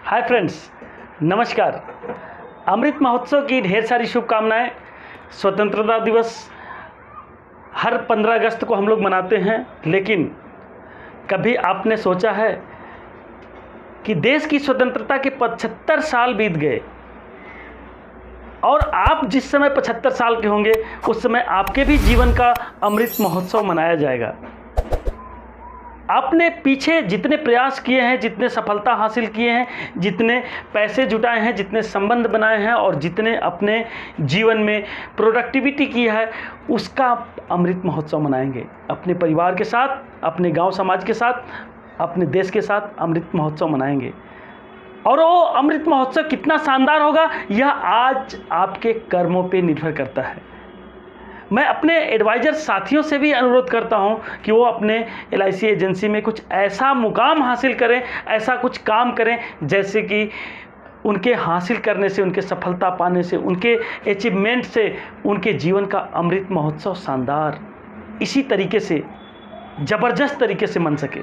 Hi friends, नमस्कार। अमृत महोत्सव की ढेर सारी शुभकामनाएं। स्वतंत्रता दिवस हर 15 अगस्त को हम लोग मनाते हैं, लेकिन कभी आपने सोचा है कि देश की स्वतंत्रता के 75 साल बीत गए और आप जिस समय 75 साल के होंगे उस समय आपके भी जीवन का अमृत महोत्सव मनाया जाएगा। आपने पीछे जितने प्रयास किए हैं, जितने सफलता हासिल किए हैं, जितने पैसे जुटाए हैं, जितने संबंध बनाए हैं और जितने अपने जीवन में प्रोडक्टिविटी की है, उसका अमृत महोत्सव मनाएंगे। अपने परिवार के साथ, अपने गांव समाज के साथ, अपने देश के साथ अमृत महोत्सव मनाएंगे। और वो अमृत महोत्सव कितना शानदार होगा, यह आज आपके कर्मों पे निर्भर करता है। मैं अपने एडवाइज़र साथियों से भी अनुरोध करता हूं कि वो अपने LIC एजेंसी में कुछ ऐसा मुकाम हासिल करें, ऐसा कुछ काम करें जैसे कि उनके हासिल करने से, उनके सफलता पाने से, उनके अचीवमेंट से उनके जीवन का अमृत महोत्सव शानदार इसी तरीके से, ज़बरदस्त तरीके से मन सके।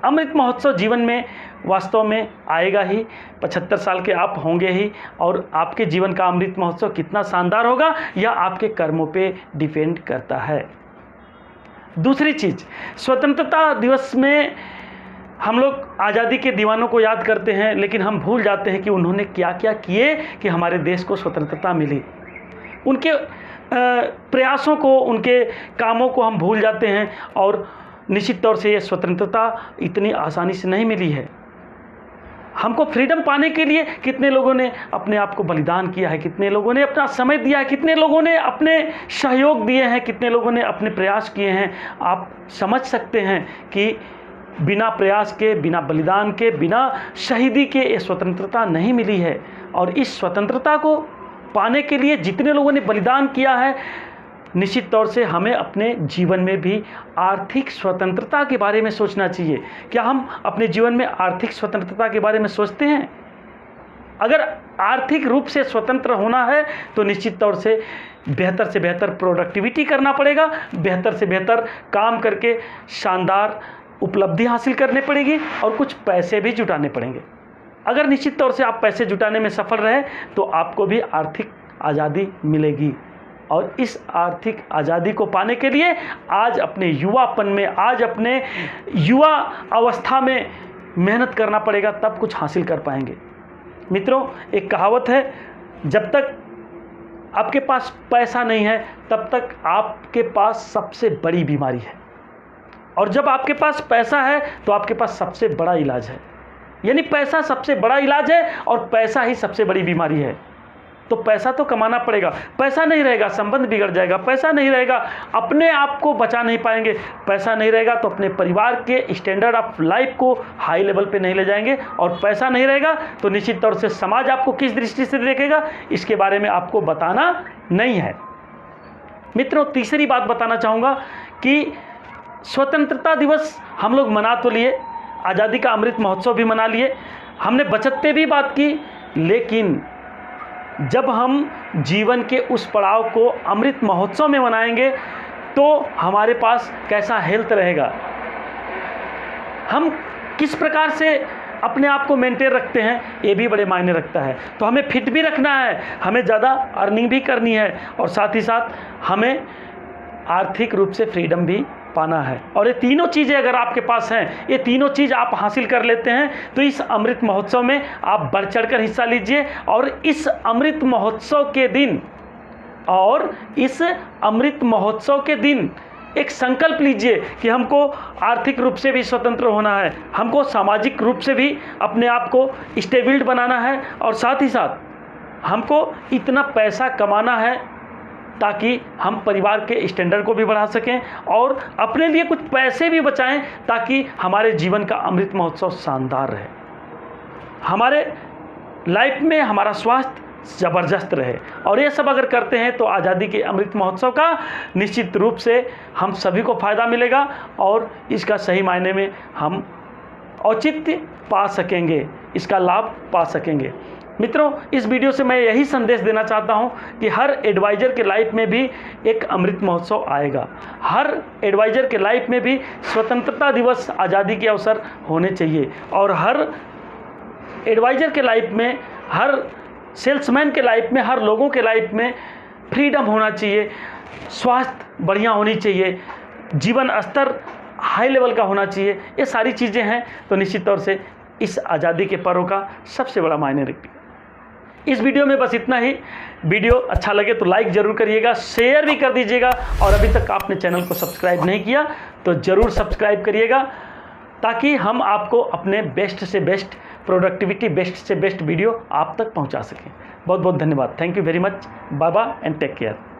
अमृत महोत्सव जीवन में वास्तव में आएगा ही, 75 साल के आप होंगे ही, और आपके जीवन का अमृत महोत्सव कितना शानदार होगा यह आपके कर्मों पे डिपेंड करता है। दूसरी चीज़, स्वतंत्रता दिवस में हम लोग आज़ादी के दीवानों को याद करते हैं, लेकिन हम भूल जाते हैं कि उन्होंने क्या क्या किए कि हमारे देश को स्वतंत्रता मिली। उनके प्रयासों को, उनके कामों को हम भूल जाते हैं, और निश्चित तौर से ये स्वतंत्रता इतनी आसानी से नहीं मिली है। हमको फ्रीडम पाने के लिए कितने लोगों ने अपने आप को बलिदान किया है, कितने लोगों ने अपना समय दिया है, कितने लोगों ने अपने सहयोग दिए हैं, कितने लोगों ने अपने प्रयास किए हैं। आप समझ सकते हैं कि बिना प्रयास के, बिना बलिदान के, बिना शहीदी के ये स्वतंत्रता नहीं मिली है। और इस स्वतंत्रता को पाने के लिए जितने लोगों ने बलिदान किया है, निश्चित तौर से हमें अपने जीवन में भी आर्थिक स्वतंत्रता के बारे में सोचना चाहिए। क्या हम अपने जीवन में आर्थिक स्वतंत्रता के बारे में सोचते हैं? अगर आर्थिक रूप से स्वतंत्र होना है तो निश्चित तौर से बेहतर प्रोडक्टिविटी करना पड़ेगा, बेहतर से बेहतर काम करके शानदार उपलब्धि हासिल करनी पड़ेगी और कुछ पैसे भी जुटाने पड़ेंगे। अगर निश्चित तौर से आप पैसे जुटाने में सफल रहे तो आपको भी आर्थिक आज़ादी मिलेगी। और इस आर्थिक आज़ादी को पाने के लिए आज अपने युवापन में, आज अपने युवा अवस्था में मेहनत करना पड़ेगा, तब कुछ हासिल कर पाएंगे। मित्रों, एक कहावत है, जब तक आपके पास पैसा नहीं है तब तक आपके पास सबसे बड़ी बीमारी है, और जब आपके पास पैसा है तो आपके पास सबसे बड़ा इलाज है। यानी पैसा सबसे बड़ा इलाज है और पैसा ही सबसे बड़ी बीमारी है। तो पैसा तो कमाना पड़ेगा। पैसा नहीं रहेगा संबंध बिगड़ जाएगा, पैसा नहीं रहेगा अपने आप को बचा नहीं पाएंगे, पैसा नहीं रहेगा तो अपने परिवार के स्टैंडर्ड ऑफ लाइफ को हाई लेवल पे नहीं ले जाएंगे, और पैसा नहीं रहेगा तो निश्चित तौर से समाज आपको किस दृष्टि से देखेगा इसके बारे में आपको बताना नहीं है। मित्रों, तीसरी बात बताना चाहूँगा कि स्वतंत्रता दिवस हम लोग मना तो लिए, आज़ादी का अमृत महोत्सव भी मना लिए, हमने बचत पे भी बात की, लेकिन जब हम जीवन के उस पड़ाव को अमृत महोत्सव में मनाएंगे तो हमारे पास कैसा हेल्थ रहेगा, हम किस प्रकार से अपने आप को मेंटेन रखते हैं, ये भी बड़े मायने रखता है। तो हमें फिट भी रखना है, हमें ज़्यादा अर्निंग भी करनी है, और साथ ही साथ हमें आर्थिक रूप से फ्रीडम भी पाना है। और ये तीनों चीज़ें अगर आपके पास हैं, ये तीनों चीज़ आप हासिल कर लेते हैं, तो इस अमृत महोत्सव में आप बढ़ चढ़कर हिस्सा लीजिए। और इस अमृत महोत्सव के दिन एक संकल्प लीजिए कि हमको आर्थिक रूप से भी स्वतंत्र होना है, हमको सामाजिक रूप से भी अपने आप को स्टेबल बनाना है, और साथ ही साथ हमको इतना पैसा कमाना है ताकि हम परिवार के स्टैंडर्ड को भी बढ़ा सकें और अपने लिए कुछ पैसे भी बचाएं, ताकि हमारे जीवन का अमृत महोत्सव शानदार रहे, हमारे लाइफ में हमारा स्वास्थ्य ज़बरदस्त रहे। और ये सब अगर करते हैं तो आज़ादी के अमृत महोत्सव का निश्चित रूप से हम सभी को फ़ायदा मिलेगा, और इसका सही मायने में हम औचित्य पा सकेंगे, इसका लाभ पा सकेंगे। मित्रों, इस वीडियो से मैं यही संदेश देना चाहता हूं कि हर एडवाइज़र के लाइफ में भी एक अमृत महोत्सव आएगा। हर एडवाइज़र के लाइफ में भी स्वतंत्रता दिवस, आज़ादी के अवसर होने चाहिए, और हर एडवाइज़र के लाइफ में, हर सेल्समैन के लाइफ में, हर लोगों के लाइफ में फ्रीडम होना चाहिए, स्वास्थ्य बढ़िया होनी चाहिए, जीवन स्तर हाई लेवल का होना चाहिए। ये सारी चीज़ें हैं, तो निश्चित तौर से इस आज़ादी के पर्व का सबसे बड़ा मायने रखती है। इस वीडियो में बस इतना ही। वीडियो अच्छा लगे तो लाइक ज़रूर करिएगा, शेयर भी कर दीजिएगा, और अभी तक आपने चैनल को सब्सक्राइब नहीं किया तो ज़रूर सब्सक्राइब करिएगा, ताकि हम आपको अपने बेस्ट से बेस्ट प्रोडक्टिविटी, बेस्ट से बेस्ट वीडियो आप तक पहुंचा सकें। बहुत बहुत धन्यवाद। Thank you very much. Bye bye and take care.